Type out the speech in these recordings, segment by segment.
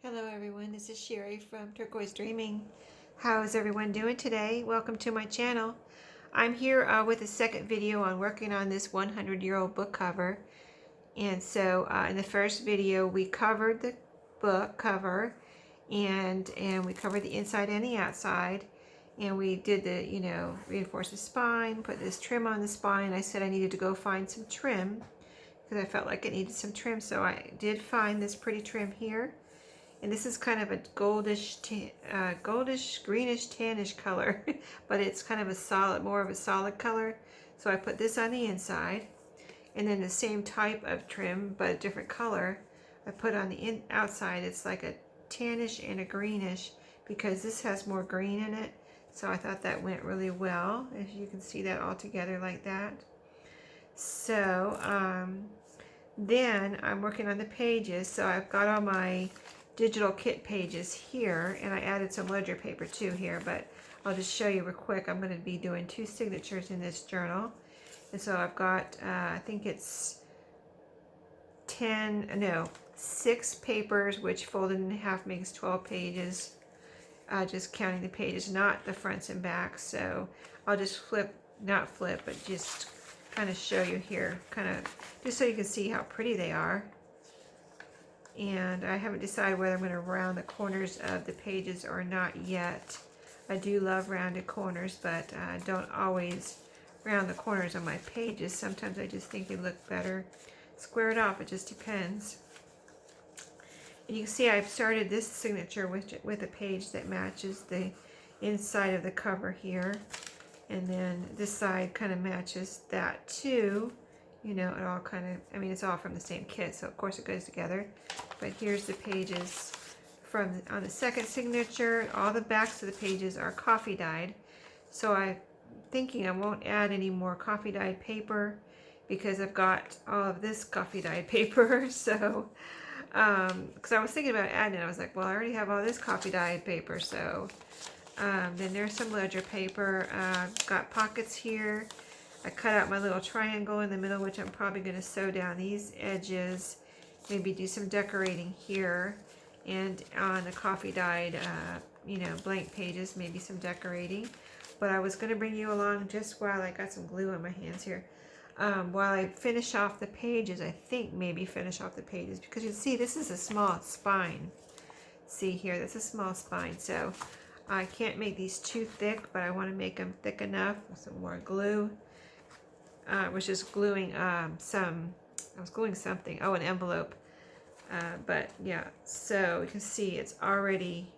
Hello everyone, this is Sherry from Turquoise Dreaming. How is everyone doing today? Welcome to my channel. I'm here with a second video on working on this 100-year-old book cover. And so in the first video we covered the book cover and we covered the inside and the outside. And we did the, reinforce the spine, put this trim on the spine. I said I needed to go find some trim because I felt like it needed some trim. So I did find this pretty trim here. And this is kind of a goldish, greenish, tannish color, but it's kind of a solid, more of a solid color. So I put this on the inside, and then the same type of trim, but a different color, I put on the outside. It's like a tannish and a greenish because this has more green in it. So I thought that went really well, if you can see that all together like that. So then I'm working on the pages. So I've got all my digital kit pages here, and I added some ledger paper too here, but I'll just show you real quick. I'm going to be doing 2 signatures in this journal, and so I've got I think it's 6 papers, which folded in half makes 12 pages, just counting the pages, not the fronts and backs. So I'll just not flip, but just kind of show you here, kind of just so you can see how pretty they are. And I haven't decided whether I'm going to round the corners of the pages or not yet. I do love rounded corners, but I don't always round the corners on my pages. Sometimes I just think they look better squared off. It just depends. And you can see I've started this signature with a page that matches the inside of the cover here. And then this side kind of matches that too. It all kind of, it's all from the same kit, so of course it goes together. But here's the pages on the second signature. All the backs of the pages are coffee dyed. So I'm thinking I won't add any more coffee dyed paper because I've got all of this coffee dyed paper. So, because I was thinking about adding it, I was like, well, I already have all this coffee dyed paper. So then there's some ledger paper. Got pockets here. I cut out my little triangle in the middle, which I'm probably going to sew down these edges. Maybe do some decorating here. And on the coffee dyed, blank pages, maybe some decorating. But I was going to bring you along just while I got some glue on my hands here. While I finish off the pages, I think maybe finish off the pages. Because you see, this is a small spine. See here, that's a small spine. So I can't make these too thick, but I want to make them thick enough with some more glue. Was just gluing I was gluing something, an envelope, but yeah, so you can see it's already,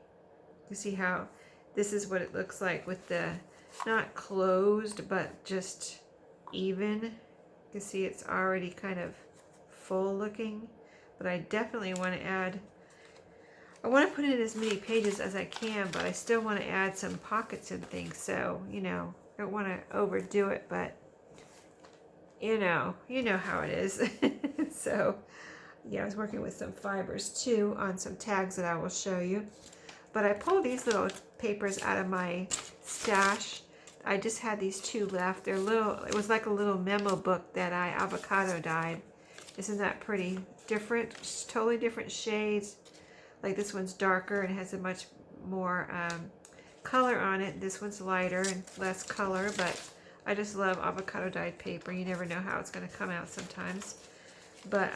you see how this is what it looks like with the, not closed, but just even. You can see it's already kind of full looking, but I definitely want to add, I want to put in as many pages as I can, but I still want to add some pockets and things, so, I don't want to overdo it, but you know how it is. So yeah, I was working with some fibers too on some tags that I will show you. But I pulled these little papers out of my stash. I just had these 2 left. They're little, it was like a little memo book that I avocado dyed. Isn't that pretty? Different, totally different shades. Like this one's darker and has a much more color on it. This one's lighter and less color, but I just love avocado dyed paper. You never know how it's going to come out sometimes. But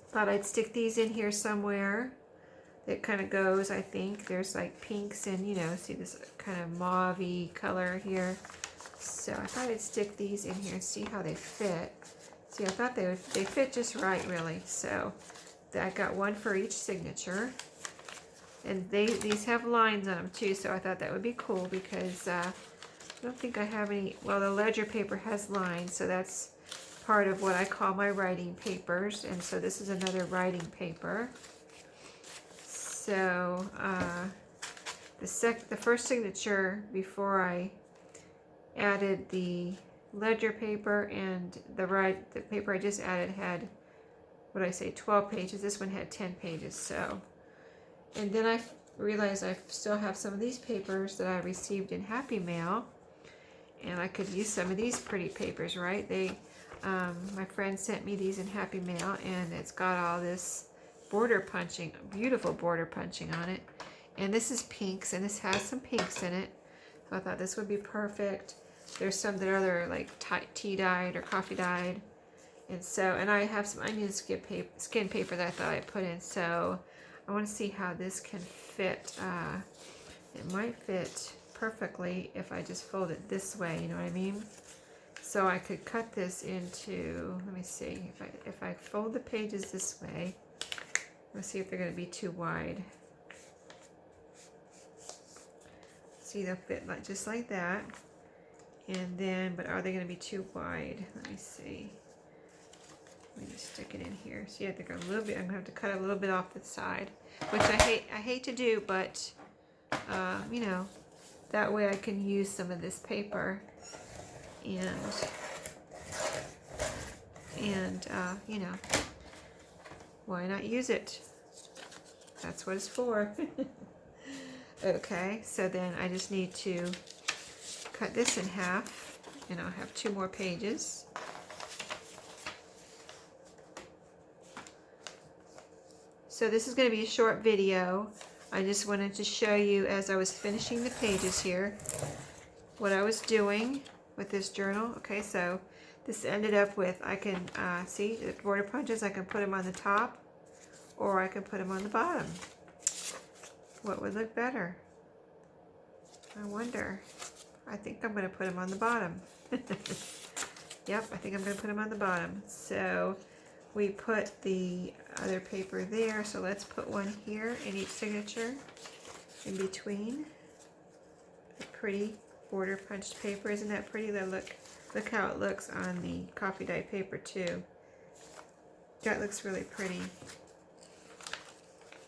thought I'd stick these in here somewhere. It kind of goes, I think. There's like pinks and, see this kind of mauve-y color here. So I thought I'd stick these in here and see how they fit. See, I thought they fit just right, really. So I got one for each signature. And these have lines on them too, so I thought that would be cool because I don't think I have any, well, the ledger paper has lines, so that's part of what I call my writing papers, and so this is another writing paper. So the first signature before I added the ledger paper and the paper I just added had, what did I say, 12 pages. This one had 10 pages, so. And then I realized I still have some of these papers that I received in Happy Mail. And I could use some of these pretty papers, right? My friend sent me these in Happy Mail, and it's got all this border punching, beautiful border punching on it. And this is pinks, and this has some pinks in it. So I thought this would be perfect. There's some that are other like tea dyed or coffee dyed. And so, and I have some onion skin paper that I thought I'd put in. So I want to see how this can fit. It might fit perfectly if I just fold it this way, you know what I mean? So I could cut this into, let me see, if I fold the pages this way, let's see if they're going to be too wide. See, they'll fit like just like that. And then, but are they going to be too wide? Let me see. Let me just stick it in here. See, I think a little bit, I'm going to have to cut a little bit off the side, which I hate to do, but, you know, that way I can use some of this paper and you know, why not use it? That's what it's for. Okay, so then I just need to cut this in half, and I'll have 2 more pages. So this is going to be a short video. I just wanted to show you as I was finishing the pages here what I was doing with this journal. Okay, so this ended up with, I can see the border punches, I can put them on the top or I can put them on the bottom. What would look better? I wonder. I think I'm going to put them on the bottom. Yep, I think I'm going to put them on the bottom. So we put the other paper there, so let's put one here in each signature in between. The pretty border punched paper, isn't that pretty? Look how it looks on the coffee dye paper too. That looks really pretty.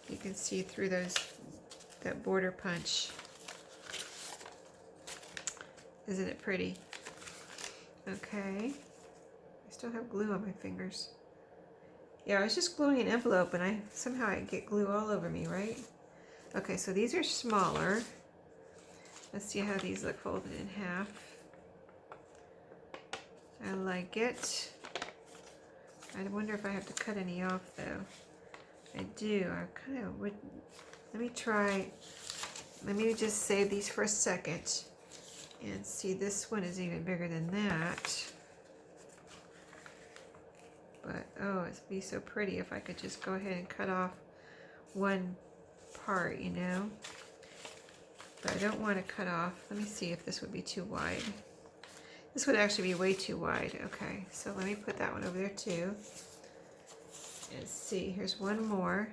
You can see through that border punch. Isn't it pretty? Okay. I still have glue on my fingers. Yeah, I was just gluing an envelope and somehow I get glue all over me, right? Okay, so these are smaller. Let's see how these look folded in half. I like it. I wonder if I have to cut any off though. I do. I kind of would. Let me just save these for a second and see. This one is even bigger than that. But oh, it'd be so pretty if I could just go ahead and cut off one part, you know. But I don't want to cut off. Let me see if this would be too wide. This would actually be way too wide. Okay, so let me put that one over there too. And see, here's one more.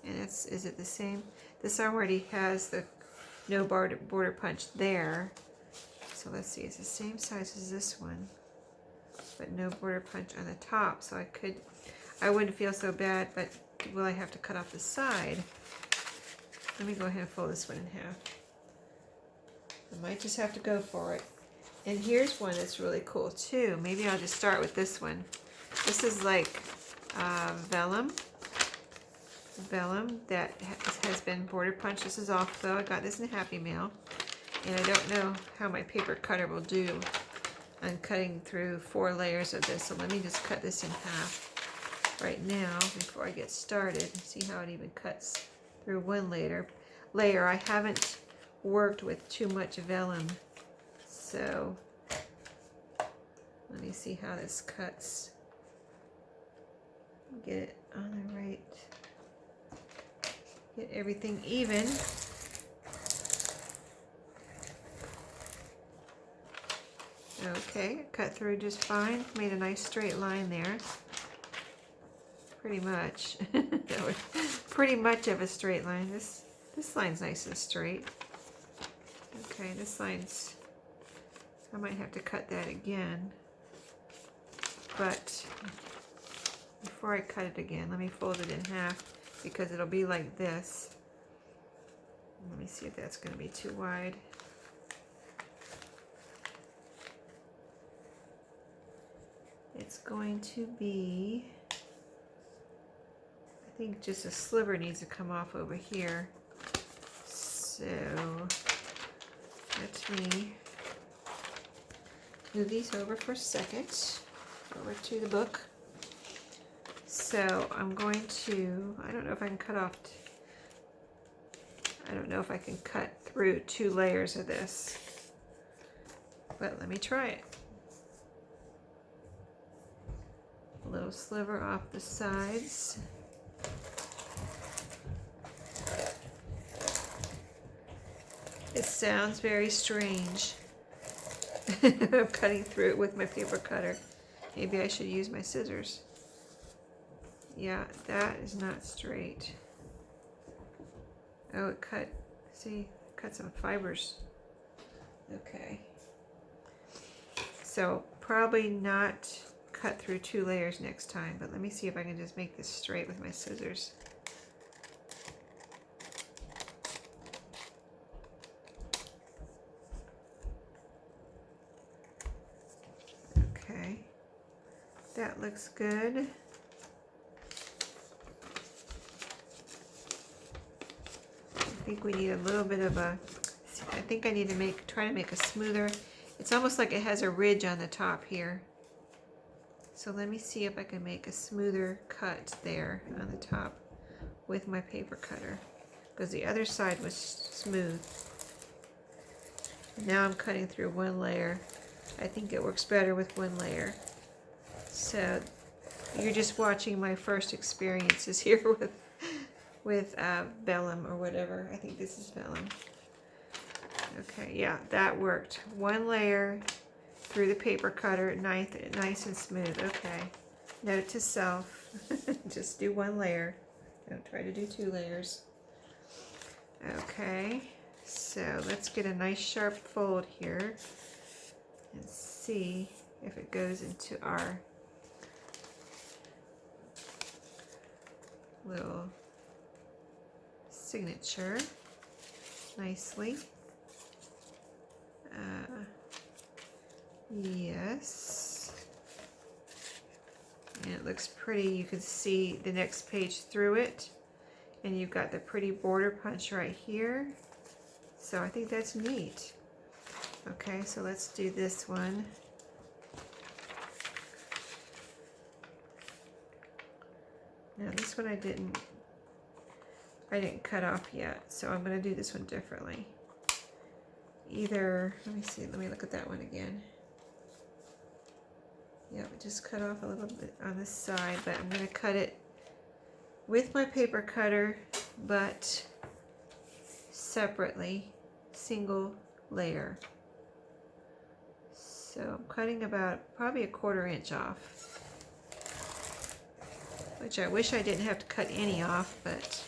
And is it the same? This already has the no border punch there. So let's see, it's the same size as this one, but no border punch on the top. So I wouldn't feel so bad, but will I have to cut off the side? Let me go ahead and fold this one in half. I might just have to go for it. And here's one that's really cool too. Maybe I'll just start with this one. This is like vellum that has been border punched. This is off though. I got this in Happy Mail. And I don't know how my paper cutter will do on cutting through 4 layers of this. So let me just cut this in half right now before I get started. See how it even cuts through one layer. I haven't worked with too much vellum. So let me see how this cuts. Get it on the right. Get everything even. Okay, cut through just fine. Made a nice straight line there. Pretty much. Pretty much of a straight line. This line's nice and straight. Okay, this line's, I might have to cut that again. But before I cut it again, let me fold it in half because it'll be like this. Let me see if that's going to be too wide. It's going to be, I think just a sliver needs to come off over here. So let me move these over for a second, over to the book. So I'm going to, I don't know if I can cut off, I don't know if I can cut through 2 layers of this, but let me try it. A little sliver off the sides. It sounds very strange. I'm cutting through it with my paper cutter. Maybe I should use my scissors. Yeah, that is not straight. Oh, it cut, see, cut some fibers. Okay. So probably not cut through 2 layers next time, but let me see if I can just make this straight with my scissors. Okay, that looks good. I think we need a little bit of a, I think I need to try to make a smoother, it's almost like it has a ridge on the top here. So let me see if I can make a smoother cut there on the top with my paper cutter, because the other side was smooth. Now I'm cutting through 1 layer. I think it works better with 1 layer. So you're just watching my first experiences here with vellum or whatever. I think this is vellum. Okay, yeah, that worked. 1 layer through the paper cutter, nice and smooth. Okay, note to self, just do 1 layer. Don't try to do 2 layers. Okay, so let's get a nice sharp fold here and see if it goes into our little signature nicely. Yes, and it looks pretty. You can see the next page through it, and you've got the pretty border punch right here. So I think that's neat. Okay, so let's do this one. Now this one I didn't cut off yet, so I'm going to do this one differently. Either, let me see, let me look at that one again. Yep, just cut off a little bit on this side, but I'm going to cut it with my paper cutter, but separately, single layer. So I'm cutting about probably a 1/4 inch off, which I wish I didn't have to cut any off, but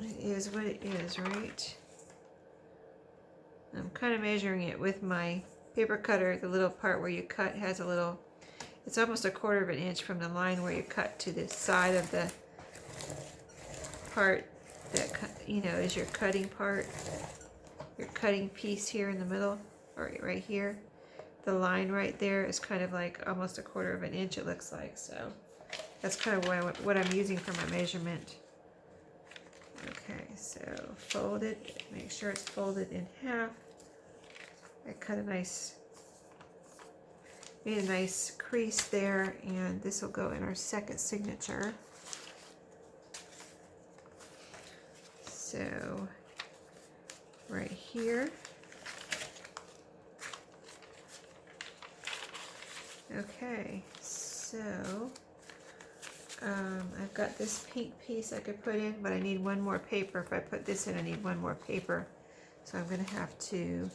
it is what it is, right? I'm kind of measuring it with my paper cutter. The little part where you cut has a little, it's almost a 1/4 inch from the line where you cut to the side of the part that, you know, is your cutting part, your cutting piece here in the middle, or right here. The line right there is kind of like almost a 1/4 inch, it looks like. So that's kind of what I'm using for my measurement. Okay, so fold it, make sure it's folded in half. I cut made a nice crease there, and this will go in our second signature. So right here. Okay, so I've got this pink piece I could put in, but I need 1 more paper. If I put this in, I need 1 more paper. So I'm going to have to,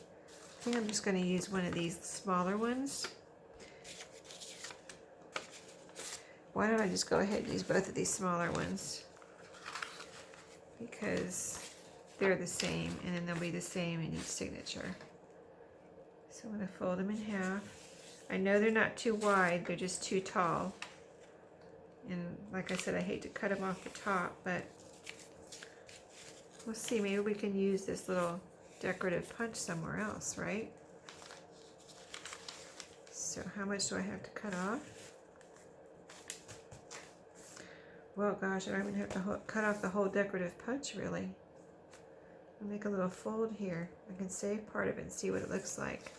I think I'm just going to use one of these smaller ones. Why don't I just go ahead and use both of these smaller ones? Because they're the same, and then they'll be the same in each signature. So I'm going to fold them in half. I know they're not too wide, they're just too tall. And like I said, I hate to cut them off the top, but we'll see. Maybe we can use this little decorative punch somewhere else, right? So how much do I have to cut off? Well, gosh, I don't even have to cut off the whole decorative punch, really. I'll make a little fold here. I can save part of it and see what it looks like.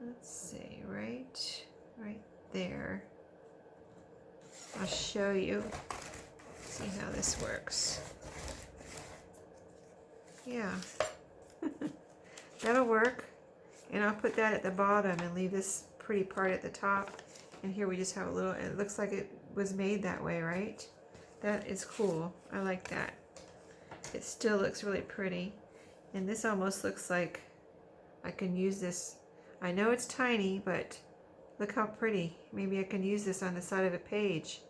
Let's see. there. I'll show you. See how this works. Yeah. That'll work. And I'll put that at the bottom and leave this pretty part at the top. And here we just have a little, it looks like it was made that way, right? That is cool. I like that. It still looks really pretty. And this almost looks like I can use this. I know it's tiny, but look how pretty. Maybe I can use this on the side of a page.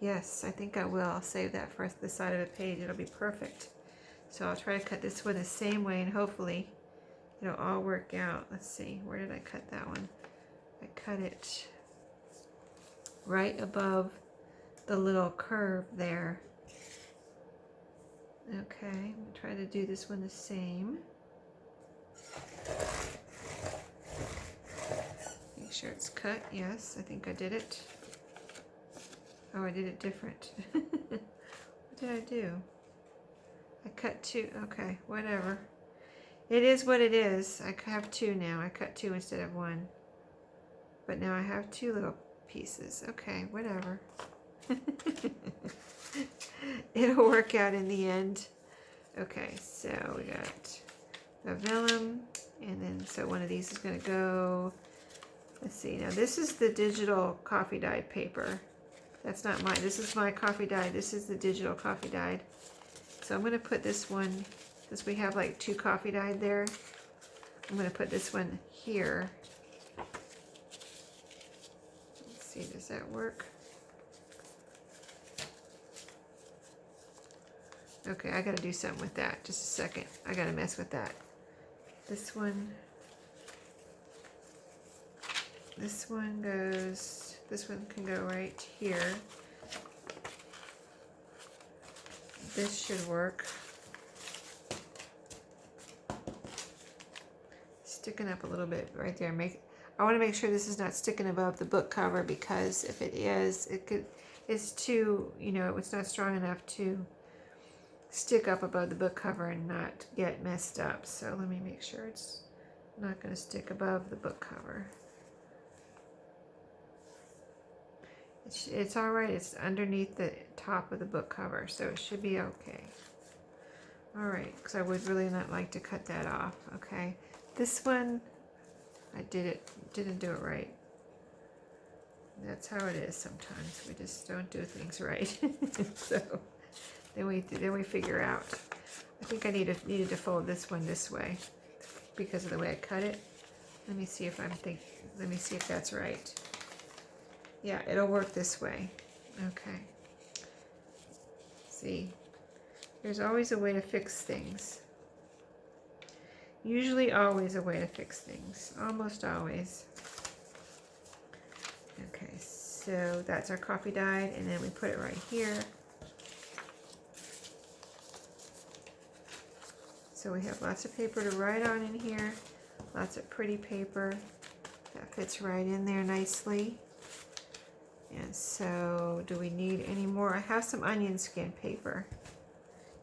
Yes, I think I will. I'll save that for the side of a page. It'll be perfect. So I'll try to cut this one the same way, and hopefully it'll all work out. Let's see, where did I cut that one? I cut it right above the little curve there. Okay, I'm gonna try to do this one the same. Make sure it's cut. Yes, I think I did it. Oh, I did it different. What did I do? I cut two. Okay, whatever. It is what it is. I have two now. I cut two instead of one. But now I have two little pieces. Okay, whatever. It'll work out in the end. Okay, so we got the vellum, and then so one of these is going to go. Let's see. Now this is the digital coffee dyed paper. That's not mine. This is my coffee dyed. This is the digital coffee dyed. So I'm going to put this one, since we have like two coffee dyed there, I'm going to put this one here. Let's see, does that work? Okay, I got to do something with that. Just a second. I got to mess with that. This one goes, this one can go right here. This should work. Sticking up a little bit right there. I want to make sure this is not sticking above the book cover, because if it is, it's too, it's not strong enough to stick up above the book cover and not get messed up. So let me make sure it's not going to stick above the book cover. It's all right. It's underneath the top of the book cover, so it should be okay. All right, because I would really not like to cut that off. Okay, this one, I didn't do it right. That's how it is sometimes. We just don't do things right. So then we figure out. I think I needed to fold this one this way because of the way I cut it. Let me see if let me see if that's right. Yeah, it'll work this way. Okay. See, there's always a way to fix things. Usually always a way to fix things. Almost always. Okay, so that's our coffee dyed, and then we put it right here. So we have lots of paper to write on in here. Lots of pretty paper. That fits right in there nicely. And so, do we need any more? I have some onion skin paper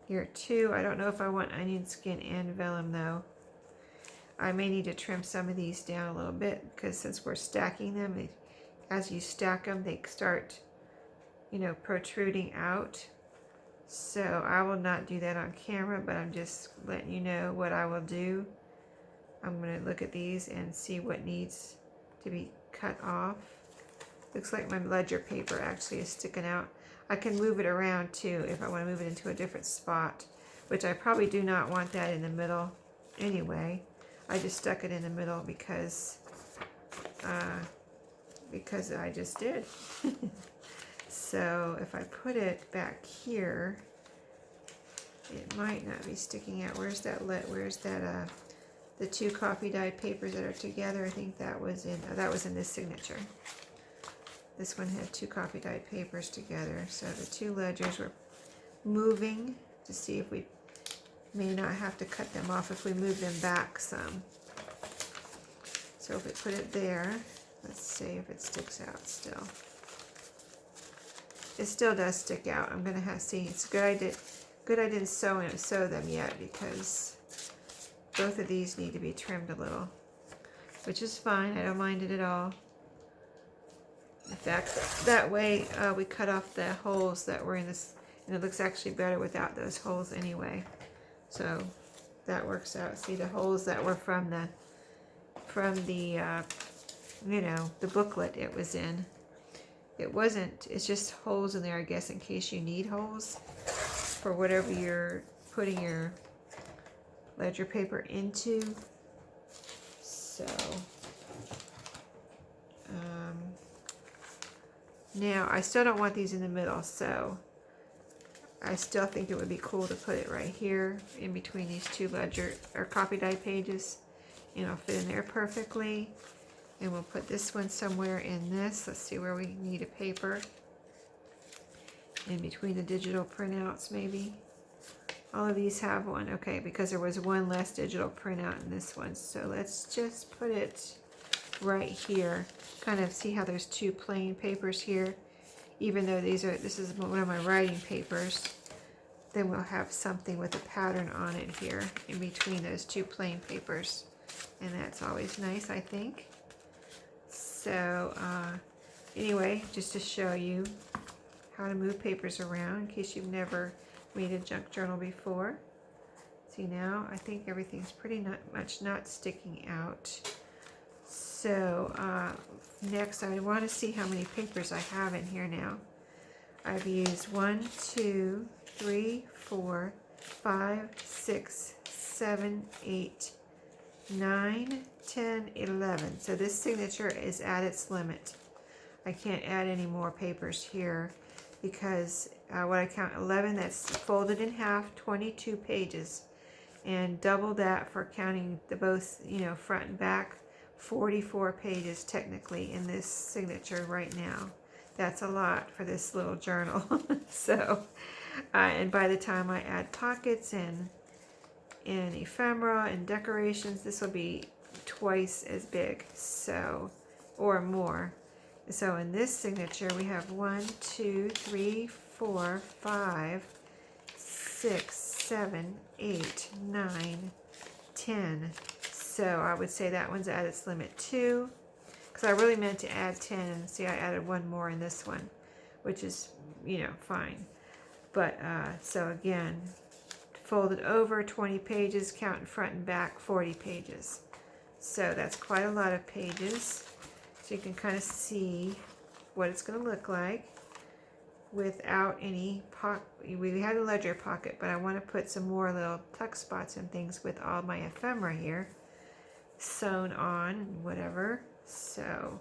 here too. I don't know if I want onion skin and vellum though. I may need to trim some of these down a little bit, because since we're stacking them, as you stack them, they start, protruding out. So I will not do that on camera, but I'm just letting you know what I will do. I'm going to look at these and see what needs to be cut off. Looks like my ledger paper actually is sticking out. I can move it around too if I want to move it into a different spot, which I probably do not want that in the middle anyway. I just stuck it in the middle because I just did. So if I put it back here, it might not be sticking out. Where's that the two coffee dyed papers that are together? I think that was in this signature. This one had two coffee dyed papers together. So the two ledgers were moving to see if we may not have to cut them off if we move them back some. So if we put it there, let's see if it sticks out still. It still does stick out. I'm gonna have to see. It's good I didn't sew them yet, because both of these need to be trimmed a little, which is fine. I don't mind it at all. In fact, that way we cut off the holes that were in this, and it looks actually better without those holes anyway. So that works out. See, the holes that were from the you know, the booklet it was in. It wasn't, it's just holes in there, I guess, in case you need holes for whatever you're putting your ledger paper into. So, now I still don't want these in the middle, so I still think it would be cool to put it right here in between these two ledger or copy die pages, and it'll fit in there perfectly. And we'll put this one somewhere in this. Let's see where we need a paper. In between the digital printouts, maybe. All of these have one. Okay, because there was one less digital printout in this one. So let's just put it right here. Kind of see how there's two plain papers here. Even though this is one of my writing papers. Then we'll have something with a pattern on it here in between those two plain papers. And that's always nice, I think. So anyway, just to show you how to move papers around in case you've never made a junk journal before. See, now I think everything's pretty much not sticking out. So next I want to see how many papers I have in here now. I've used 1, 2, 3, 4, 5, 6, 7, 8, 9, 10, 11. So this signature is at its limit. I can't add any more papers here because what I count 11, that's folded in half, 22 pages, and double that for counting the both, you know, front and back, 44 pages technically in this signature right now. That's a lot for this little journal. So, and by the time I add pockets and ephemera and decorations, this will be twice as big, so, or more. So in this signature we have 1, 2, 3, 4, 5, 6, 7, 8, 9, 10. So I would say that one's at its limit too, because I really meant to add 10, and see I added one more in this one, which is, you know, fine. But so again, folded over 20 pages, counting front and back 40 pages. So that's quite a lot of pages. So you can kind of see what it's going to look like without any pocket. We had a ledger pocket, but I want to put some more little tuck spots and things with all my ephemera here sewn on, whatever. So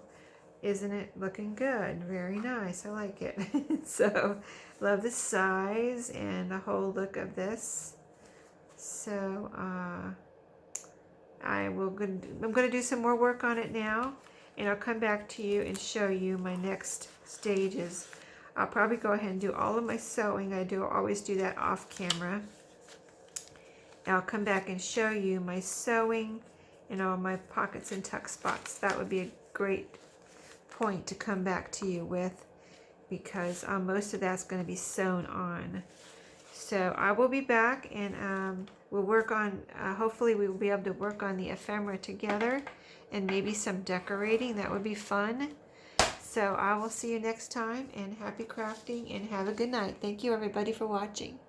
isn't it looking good? Very nice. I like it. So love the size and the whole look of this. So I'm going to do some more work on it now, and I'll come back to you and show you my next stages. I'll probably go ahead and do all of my sewing. I always do that off camera. And I'll come back and show you my sewing and all my pockets and tuck spots. That would be a great point to come back to you with, because most of that's going to be sewn on. So I will be back, and we'll work on, hopefully we will be able to work on the ephemera together, and maybe some decorating. That would be fun. So I will see you next time, and happy crafting, and have a good night. Thank you everybody for watching.